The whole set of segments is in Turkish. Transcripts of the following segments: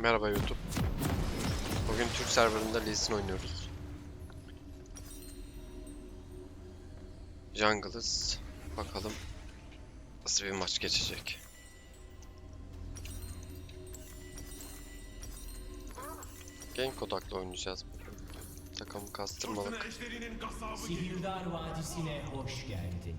Merhaba YouTube. Bugün Türk serverında Lee Sin oynuyoruz. Jungle'ız. Bakalım nasıl bir maç geçecek. Gank odaklı oynayacağız bugün. Takım kastırmalık. Sihirdar Vadisi'ne hoş geldin.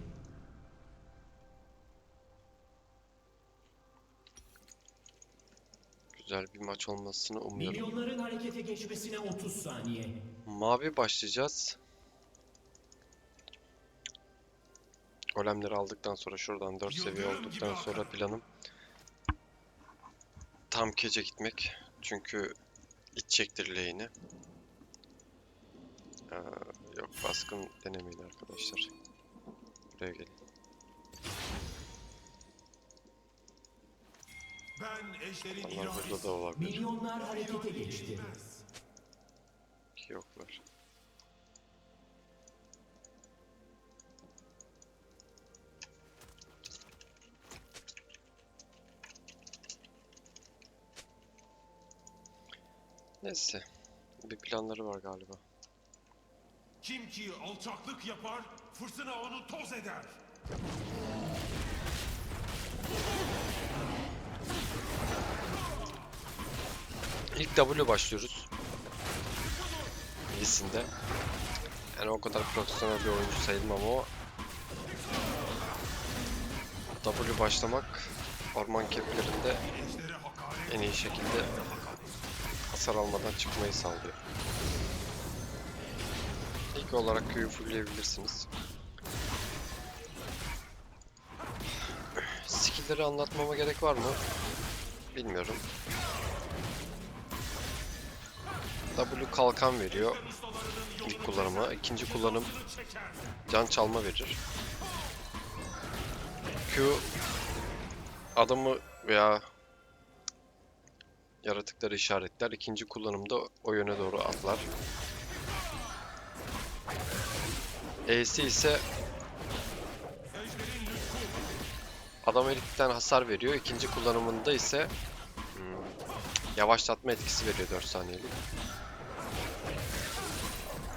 Güzel bir maç olmasını umuyorum. Milyonların harekete geçmesine 30 saniye. Mavi başlayacağız. Golemleri aldıktan sonra şuradan 4 seviye olduktan sonra planım tam kece gitmek. Çünkü itecektir lane'i. Yok, baskın denemeyin arkadaşlar. Buraya gelin. Allah burada da olabilir. Milyonlar harekete geçti. Ki yoklar. Neyse. Bir planları var galiba. Kim ki alçaklık yapar, fırtına onu toz eder. İlk W başlıyoruz. Lee Sin'de. Yani o kadar profesyonel bir oyuncu sayılmam ama W başlamak orman keplerinde en iyi şekilde hasar almadan çıkmayı sağlıyor. İlk olarak Q'yu fullleyebilirsiniz. Skill'leri anlatmama gerek var mı? Bilmiyorum. W kalkan veriyor ilk kullanıma. İkinci kullanım can çalma verir. Q adamı veya yaratıkları işaretler. İkinci kullanımda o yöne doğru atlar. E'si ise adam elikten hasar veriyor. İkinci kullanımında ise yavaşlatma etkisi veriyor 4 saniyelik.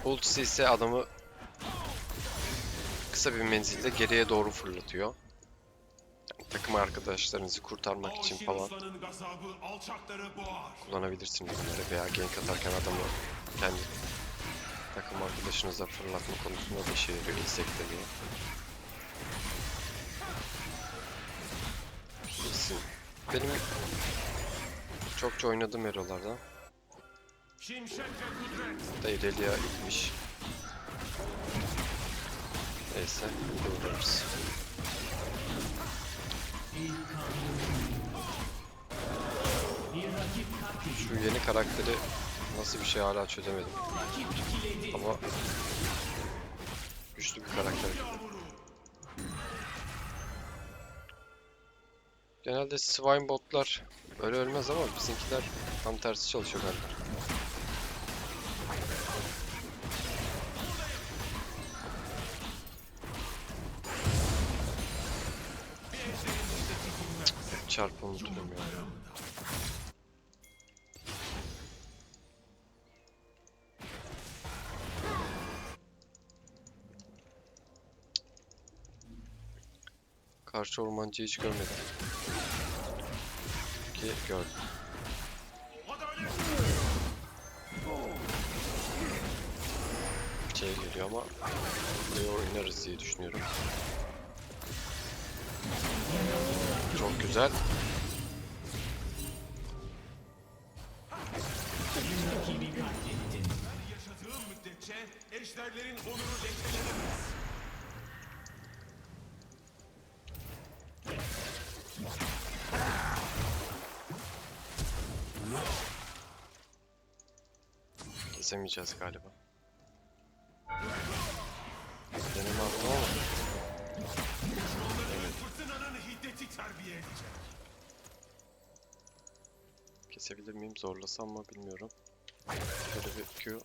Ultisi ise adamı kısa bir menzilde geriye doğru fırlatıyor. Yani takım arkadaşlarınızı kurtarmak için falan kullanabilirsiniz bunları veya gank atarken adamı kendi takım arkadaşınıza fırlatma konusunda da işe yarıyor, insekteliyor. Benim çokça oynadığım hero'lardan. Irelia itmiş. Neyse, uğrarız. Şu yeni karakteri nasıl bir şey hala çözemedim. Ama güçlü bir karakter. Genelde Swine botlar öyle ölmez ama bizimkiler tam tersi çalışıyor galiba. Çarpı unuturum ya. Karşı ormancıyı hiç görmedim. Ki gördüm. Şey geliyor ama buraya oynarız diye düşünüyorum. Çok güzel. Yaşadığım müddetçe ejderlerin onuru lekelenemez. Kesemeyeceğiz galiba. Deneme attım ama. Evet. Fırtınanın hiddeti terbiye edecek. Kesebilir miyim? Zorlasam mı bilmiyorum. Şöyle bir Q.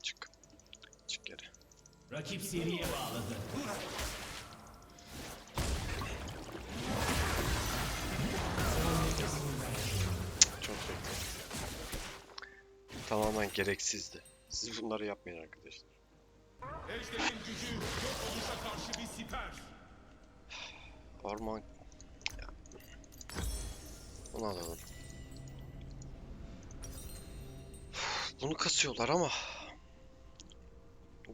Çık. Çık geri. Rakip seriye bağladı. Çok bekledim. tamamen gereksizdi. Siz bunları yapmayın arkadaşlar. Ejder'in gücü yok oluşa karşı bir siper. Orman... Ya. Bunu alalım. Bunu kasıyorlar ama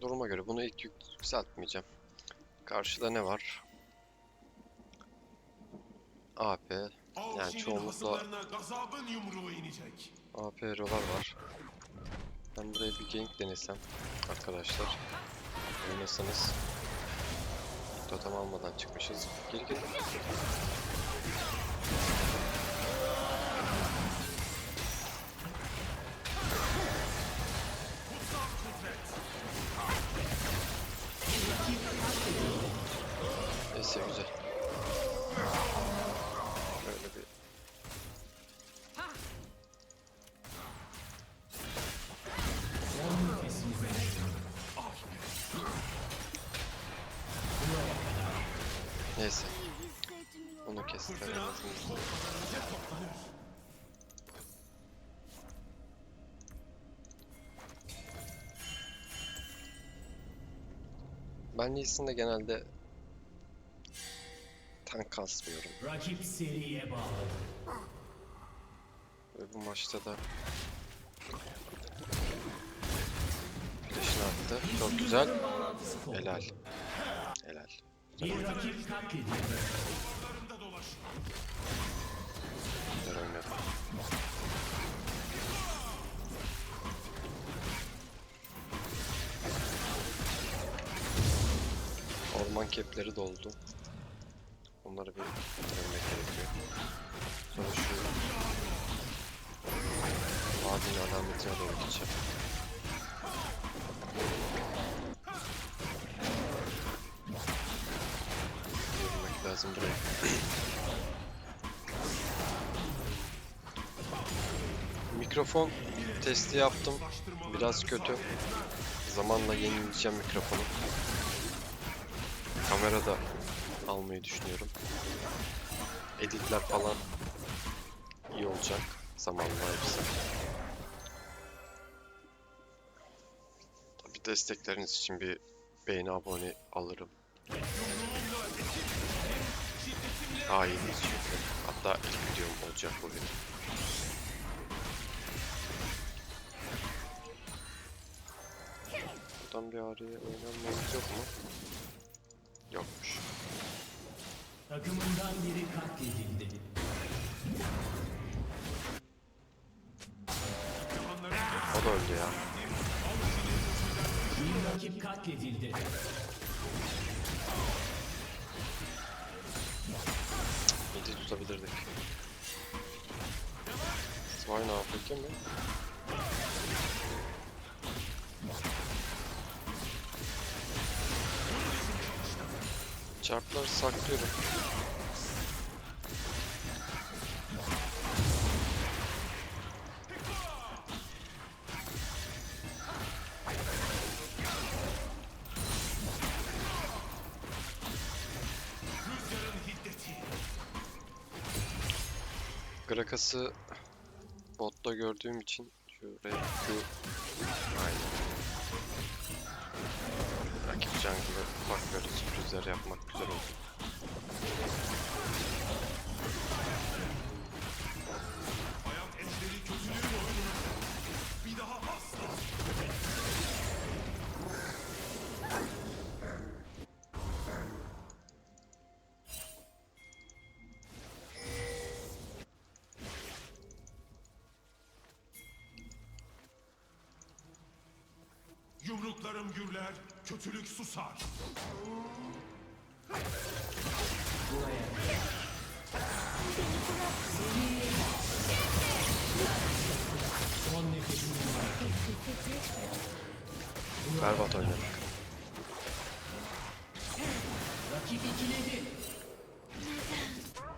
duruma göre bunu ilk yükseltmeyeceğim. Karşıda ne var? AP. Yani Avşin'in çoğunlukla hasımlarına gazabın yumruğu inecek. AP hero'lar var. Ben buraya bir gank denesem arkadaşlar. Oynasanız. Totem almadan çıkmışız. Geri gel. Neyse güzel. Böyle bir Son nefesini verin. neyse. Bunu kestim. en Fırtına azından. korkmadan önce toplanır. Ben Lee Sin'de genelde tank kasmıyorum. Rakip seriye bağladı. Ve bu maçta da flash'ını attı. Çok güzel. Helal. Helal. Bir rakip katledildi. Duvarlarımda dolaş. Güzel oynadı. Orman kepleri doldu. Onları bir bitirmek gerekiyor. Sonra şu vadinin alametine doğru gideceğim. Yürümek lazım buraya. Mikrofon testi yaptım. Biraz kötü. Zamanla yenileyeceğim mikrofonu. Kamerada almayı düşünüyorum. Editler falan iyi olacak. Zamanla hepsi. Tabii destekleriniz için bir beğeni abone alırım. Daha iyi çünkü. Hatta ilk videom olacak bu benim. Buradan bir araya oynanmamız yok mu? Yokmuş. Takımından biri katledildi. O da öldü ya. Bir rakip katledildi. Midi tutabilirdik. Swine AFK mi? Çarpları saklıyorum. Rüzgarın hiddeti. Grakas'ı botta gördüğüm için şuraya Q aynen. Rakip jungle'ı bak böyle sürprizler yapmak güzel oldu. Hayat ejderi kötülüğün oyununa. Bir daha asla. Yumruklarım gürler, kötülük susar. Son nefesini verin. Berbat oynadık. Rakip ikiledi.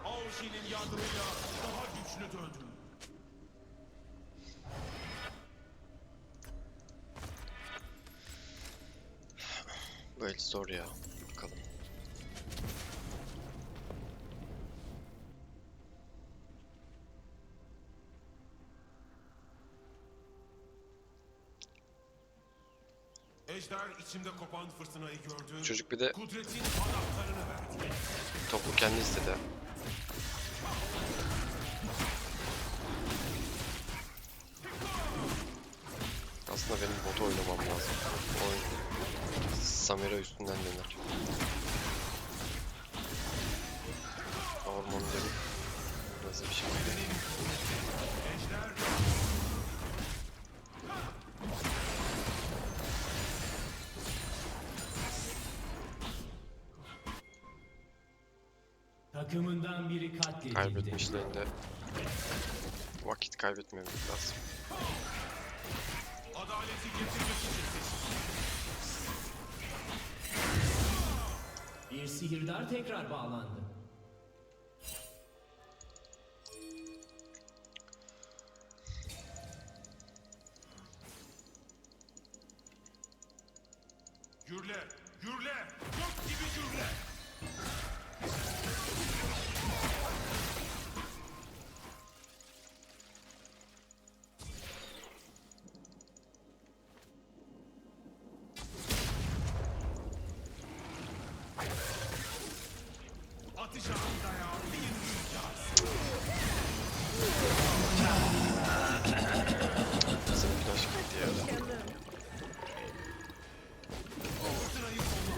Avşin'in yardımıyla daha güçlü döndüm. Bu el zor ya. Bakalım. Ejder içimde kopan fırtınayı gördü. Çocuk bir de Kudretin anahtarını verdi. topu kendi istedi. Aslında benim botu oynamam lazım. Oyun Samira üstünden döner. Ormanları nasıl bir şey? Takımından biri katledildi. Kaybetmişlerinde vakit kaybetmemek lazım. Adaleti getirmek için seçildi. Bir sihirdar tekrar bağlandı. Gürle, gürle, gök gibi gürle. Atacağım dayağı bir rüzgar. Bizim flash girdi ya. Fırtınayı kolla.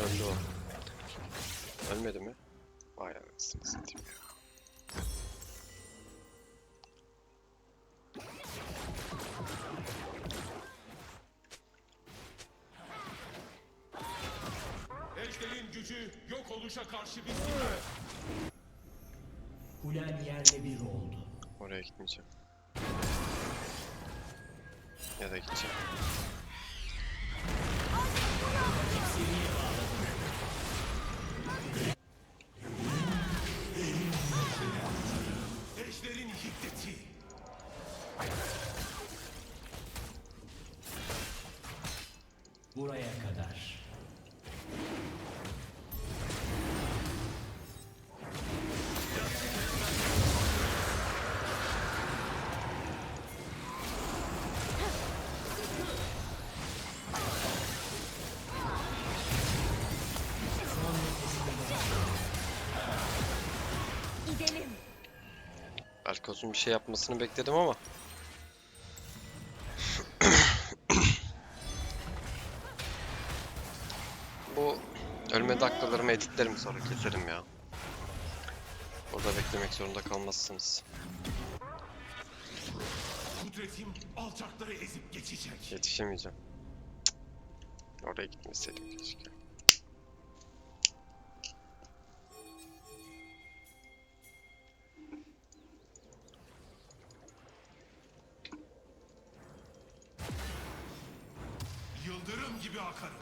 Öldü o. Ölmedi mi? Vay anasını satayım ya. Ejder'in gücü yok oluşa karşı bir siper. Kulen yerle bir oldu. Oraya gitmeyeceğim. Ya da gideceğim. Ejder'in hiddeti. Buraya kadar. Gidelim. Alkoz'un bir şey yapmasını bekledim ama. Bu ölme dakikalarımı editlerim, sonra keserim ya. Burada beklemek zorunda kalmazsınız. Kudretim alçakları ezip geçecek. Yetişemeyeceğim. Cık. Oraya gitmeseydim keşke. Yıldırım gibi akarım.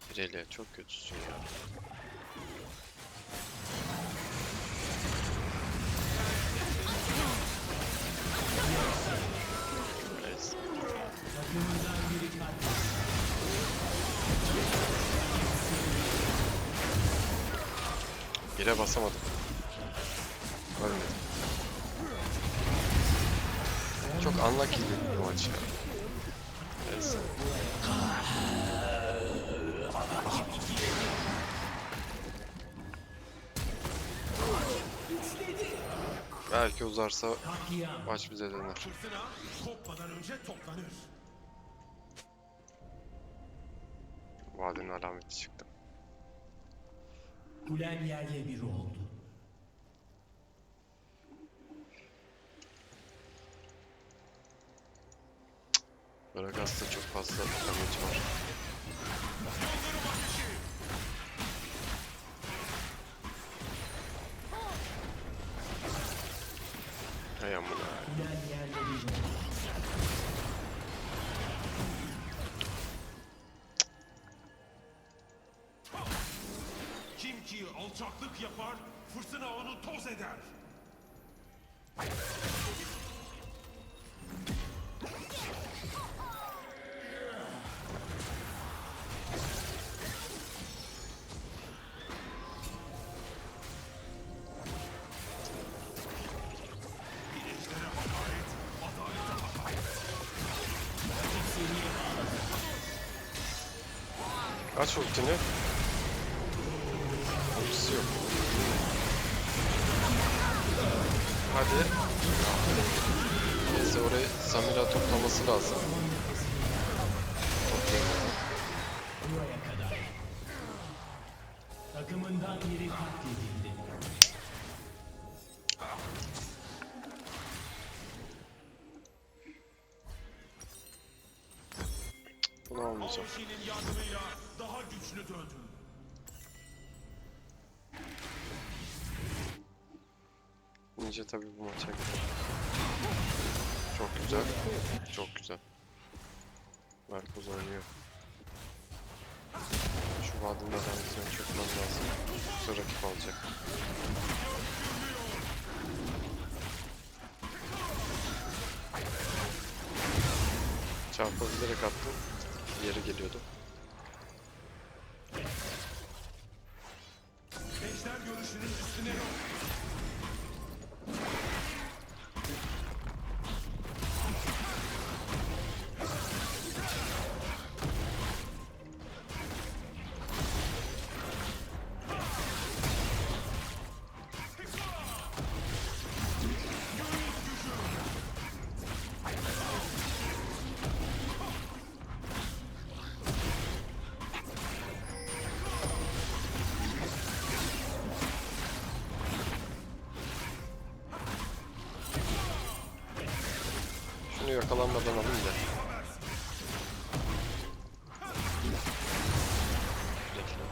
Bireyle çok kötüsün ya. Neyse. Takımından biri katledildi. Bire basamadım. Ölmedim. Çok unlucky bir maç ya. Neyse. Belki uzarsa Katliam. maç bize döner. Fırtına kopmadan önce toplanır. Vadinin alameti çıktı. Kulen yerle bir oldu. Gragas'ta çok fazla damage var. Yıldırım ateşi. Hay amına. Kulen yerle bir oldu. Kim ki alçaklık yapar, fırtına onu toz eder. Aç ultini. Ultisi yok. Hadi. Neyse orayı Samira toplaması lazım. Toplayamadı. Buraya kadar. Takımından biri katledildi. Bunu almayacağım. Avşi'nin yardımıyla daha güçlü döndün. Ninja tabii bu maça gider. Çok güzel. Çok güzel. Marcos oynuyor. Şu vadimde ben çökmem lazım. Yoksa rakip alacak. Çarpı bilerek attım. Yeri geliyordu. Ejder görüşünün üstüne yok. Şunu yakalanmadan alayım da. Bekle.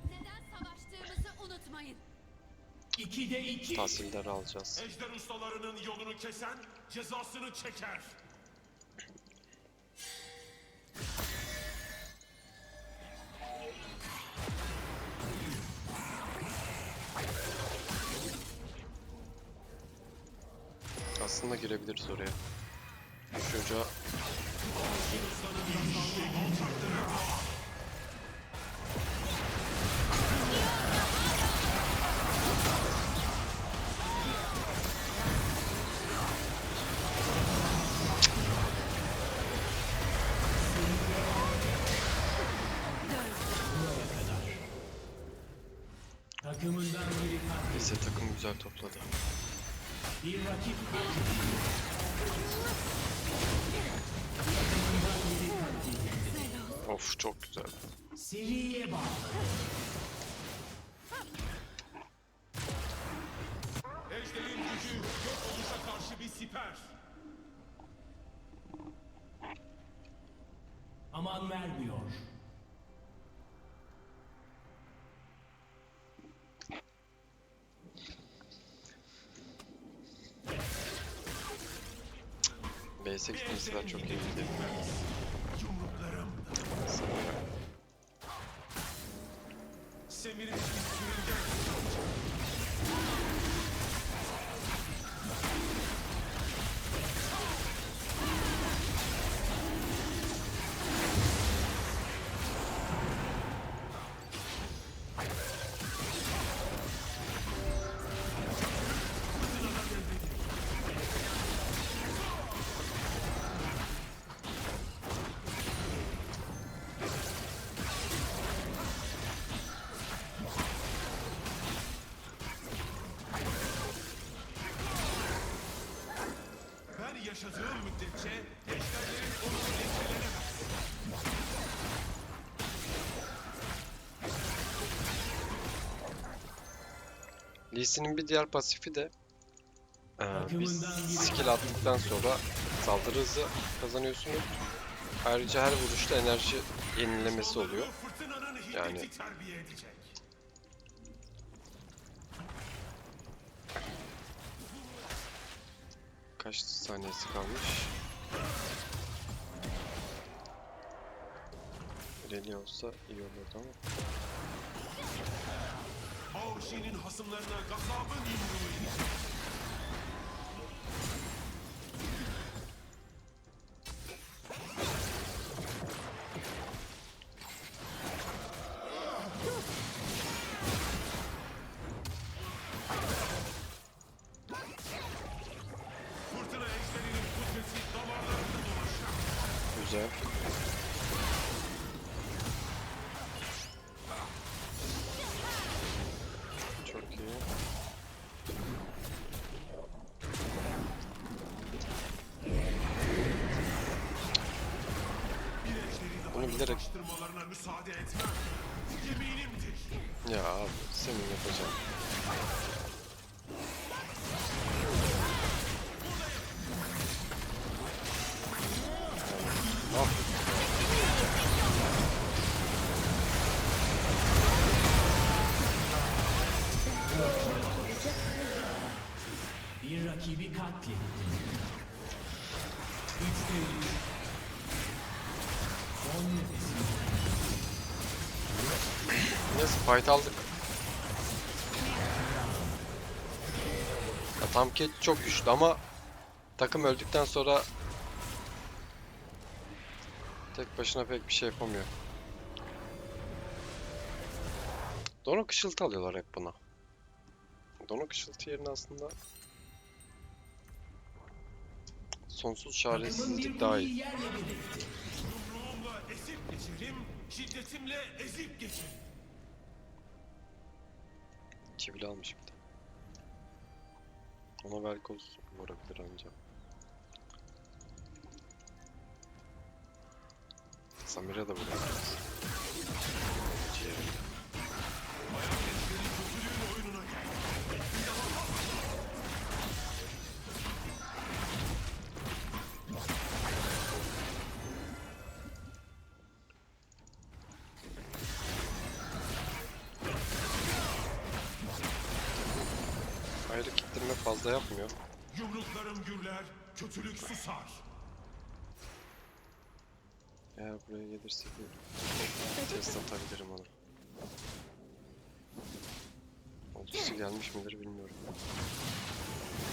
Neden savaştığımızı unutmayın. 2'de 2. Tahsilleri alacağız. Ejder ustalarının yolunu kesen cezasını çeker. Aslında girebiliriz oraya. Şu çocuğa Takımından biri katledildi. neyse takım güzel topladı. Bir rakip katledildi. Takımından biri katledildi. Of çok güzel. Seriye bağladı. Ejder'in gücü yok oluşa karşı bir siper. Aman vermiyor. Base'e gitmesi çok iyiydi. Yumruklarım Samira. Semir'in sürüngen. Ben yaşadığım müddetçe ejderlerin onu lekelenemez. Lee Sin'in bir diğer pasifi de bir Takımından biri skill attıktan sonra saldırı hızı kazanıyorsunuz. Ayrıca her vuruşta enerji yenilemesi oluyor. Fırtınanın hiddeti Yani- terbiye edecek. Kaç saniyesi kalmış? Rally olsa iyi olurdu ama. Avşi'nin hasımlarına gazabın yumruğu inecek. Güzel. Çok iyi. Bir ejderi daha Bunu bilerek- uzaklaştırmalarına müsaade etmem. Yeminimdir. Ya abi senin yapacağın. Ne yapıyorsun? Bir rakibi katletti. 3'te 3. Son nefesini Neyse fight aldık. Ya tam ki çok güçlü ama takım öldükten sonra tek başına pek bir şey yapamıyor. Donuk ışıltı alıyorlar hep buna. Donuk ışıltı yerine aslında sonsuz takımın bir çaresizlik daha kuleyi iyi. yerle bir etti. Yumruğumla ezip geçerim, şiddetimle ezip geçerim. Çivili almış bir de. Ona Velkoz vurabilir ancak. Samira da vurabilir. Ciğerine. Kötülüğün oyununa gel. Ayrı kittirme fazla yapmıyor. Yumruklarım gürler, kötülük susar. Eğer buraya gelirse bir test atabilirim ona. Ultisi gelmiş midir bilmiyorum.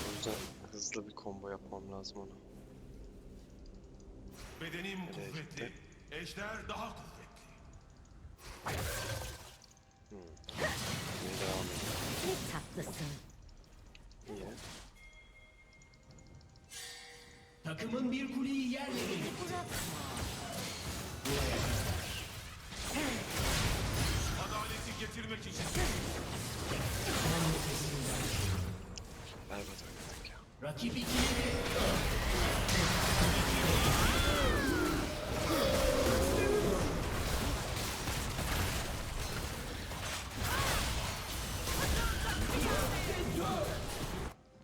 O yüzden hızlı bir combo yapmam lazım ona. Bedenim Nereye kuvvetli, gitti? ejder daha kuvvetli. Yine devam ediyor. Ne tatlısın. İyi. Takımın bir kuleyi yerle bir etti. Adaleti getirmek için Berbat oynadık ya. Rakip ikili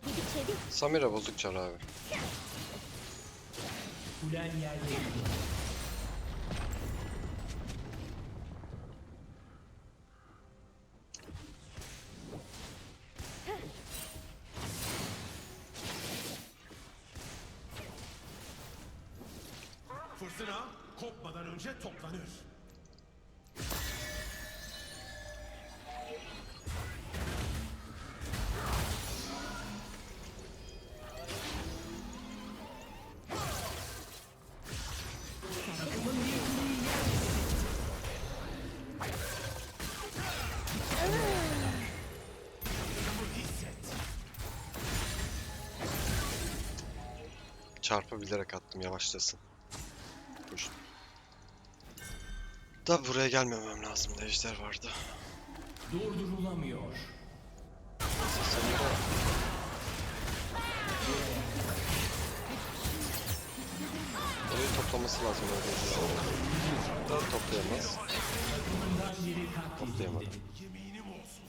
Gidip çevir. Samira bozuk çar abi. kulen yerle bir. fırtına kopmadan önce toplanır. Çarpı bilerek attım yavaşlasın. Push. Da buraya gelmemem lazım. Ejder vardı. Durdurulamıyor. Samira orayı toplaması lazım öyle. Da toplayamaz. Takımından biri Toplayamadı. katledildi. Yeminim olsun.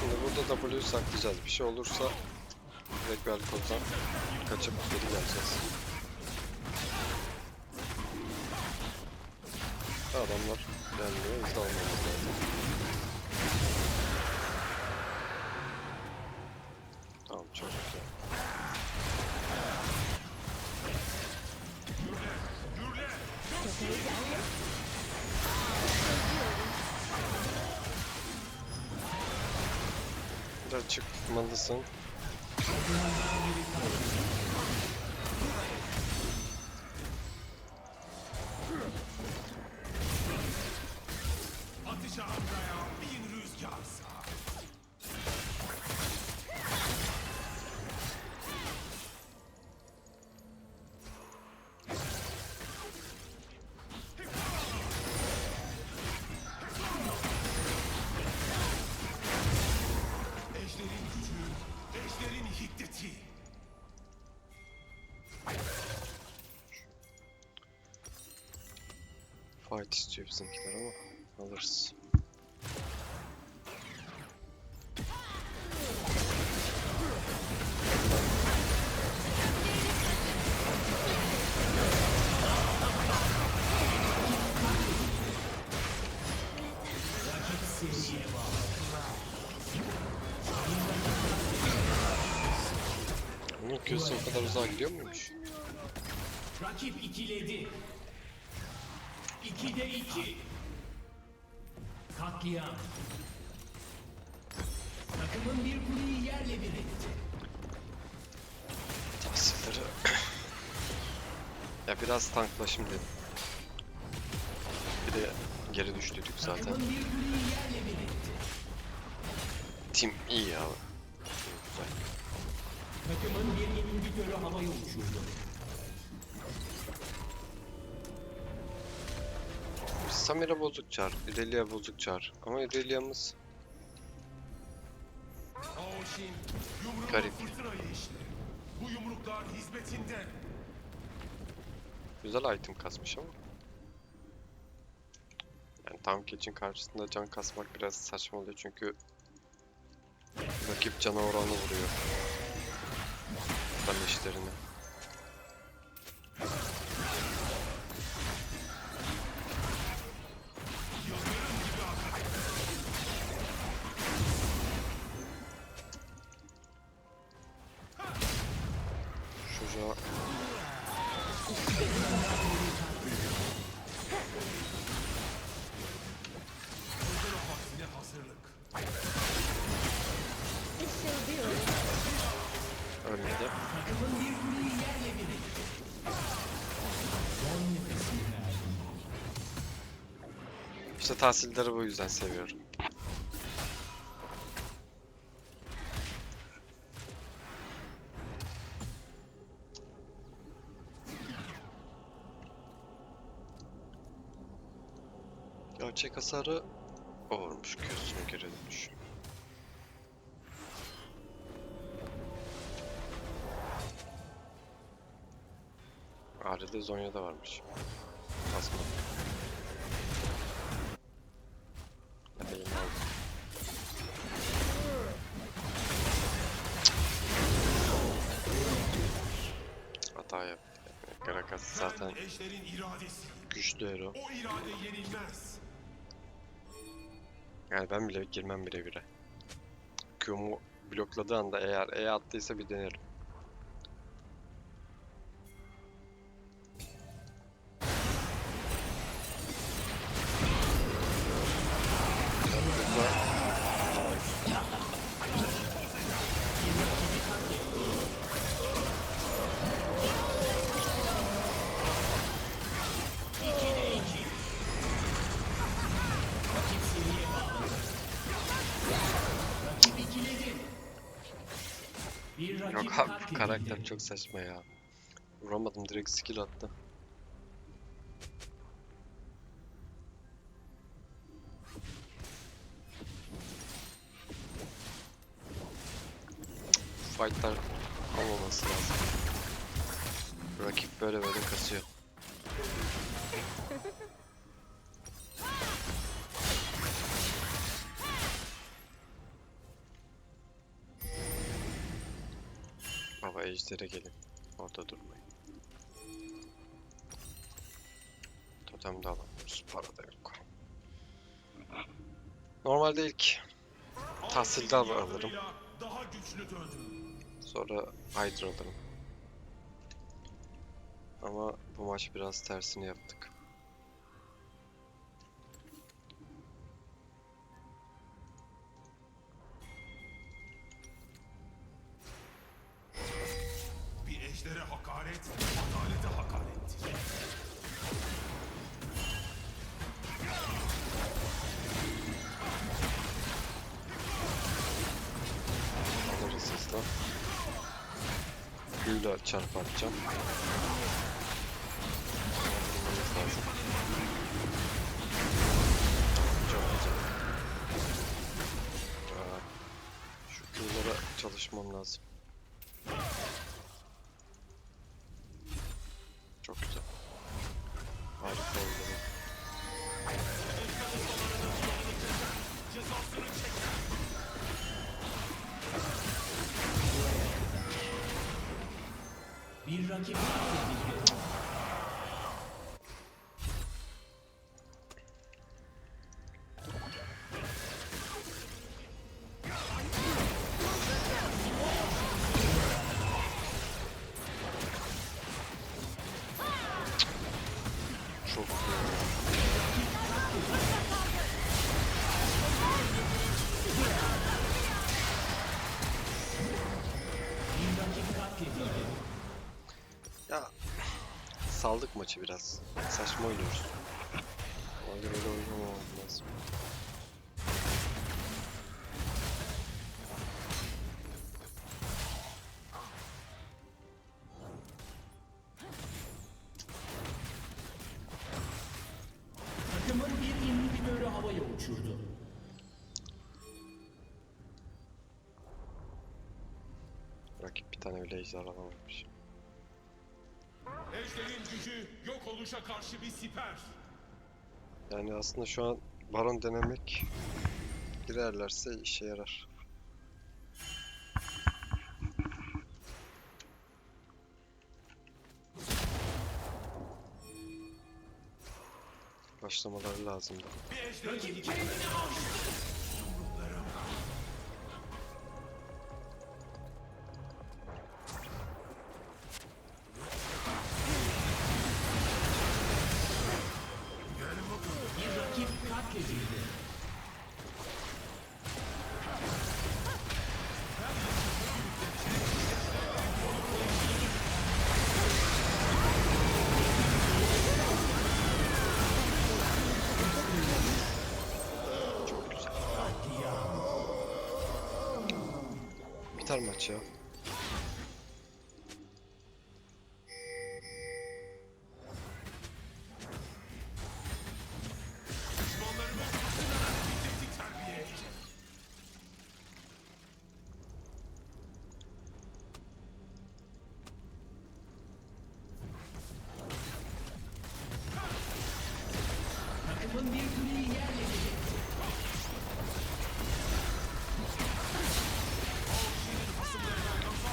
Şimdi burada W'yu saklayacağız. Bir şey olursa direkt Velkoz'dan kaçıp geri geleceğiz. Adamlar gelmiyor. Biz de almamız lazım. Tamam çok güzel. Biraz çıkmalısın. Fight istiyor bizimkiler ama alırız. Onun gözü o kadar uzağa gidiyor muymuş? Rakip ikiledi. 2'de 2. Katliam. Takımın bir kuleyi yerle bir etti. Tahsilleri... ya biraz tankla şimdi. Bir de geri düştük zaten. Takımın bir kuleyi yerle bir etti. Tim iyi ya. Güzel. Takımın bir inhibitörü havaya uçurdu. Samira bozuk çar, Irelia bozuk çar. Ama Irelia'mız Aoshin yumruğu Garip. fırtınayı işler. Bu yumruklar hizmetinde. güzel item kasmış ama. Yani tank için karşısında can kasmak biraz saçma oluyor çünkü rakip cana oranı vuruyor. Damage'lerini. Şuraya Fırtına vaktine hazırlık. Işıldıyor. ölmedi. Takımın bir kuleyi yerle bir etti. Son nefesini verdi. İşte tahsilleri bu yüzden seviyorum. Gerçek hasarı o vurmuş. Q'sunu geri dönüş. Ağrı'da Zonya'da varmış. Basma. Ben de yeni aldım. Hata yaptı. Gragas zaten Ben ejderin iradesi. güçlü hero. O irade yenilmez. Yani ben bile girmem bire. Q'mu blokladığı anda eğer E attıysa bir denerim. Rakip ikiledi. Bir rakip Yok abi katledildi. karakter çok saçma ya. Vuramadım direkt skill attı. Fightlar olmaması lazım. Rakip böyle kasıyor. Baba ejder'e gelin. Orada durmayın. Totem de alamıyoruz. Para da yok. Normalde ilk tahsilde alırım. Yardımıyla daha güçlü döndü. Sonra Hydra alırım. Ama bu maç biraz tersini yaptık. Bir ejdere hakaret, adalete hakarettir. Alırız hızla. Q'yla çarp atacağım. Vurmamız lazım. Çok güzel. Şu Q'lara çalışmam lazım. Çok güzel. Harika oldu. rakip katledildi. Çok iyi. Bir rakip katledildi. Ya saldık maçı biraz. Saçma oynuyoruz. Ona göre öyle oynamamam lazım. Takımın bir inhibitörü havaya uçurdu. Rakip bir tane bile ejder alamamış. Ejderin gücü yok oluşa karşı bir siper. Yani aslında şu an baron denemek, girerlerse işe yarar. Başlamaları lazımdı. Bir ejderin Rakip kendini aştı. Bir rakip katledildi. Çok güzel. Biter maç ya. düşmanlarımız ısınarak bitirdi terbiye. Takımın bir kuleyi yerle bir etti.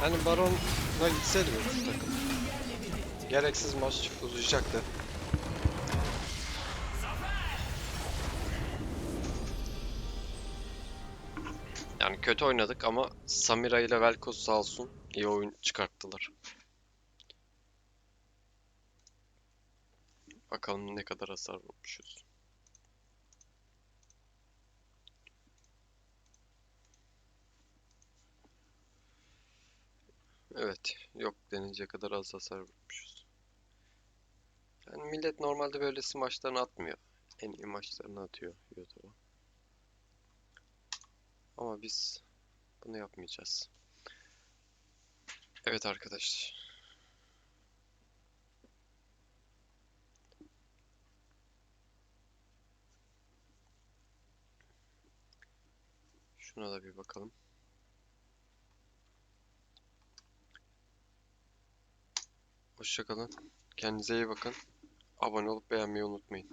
Yani barona gitseydi mi şu takım? Gereksiz maç uzayacaktı. Yani kötü oynadık ama Samira ile Vel'Koz sağ olsun iyi oyun çıkarttılar. Bakalım ne kadar hasar vurmuşuz. Evet, yok denilecek kadar az hasar vurmuşuz. Yani millet normalde böylesi maçlarını atmıyor. En iyi maçlarını atıyor YouTube'a. Ama biz bunu yapmayacağız. Evet arkadaşlar. Şuna da bir bakalım. Hoşça kalın. Kendinize iyi bakın. Abone olup beğenmeyi unutmayın.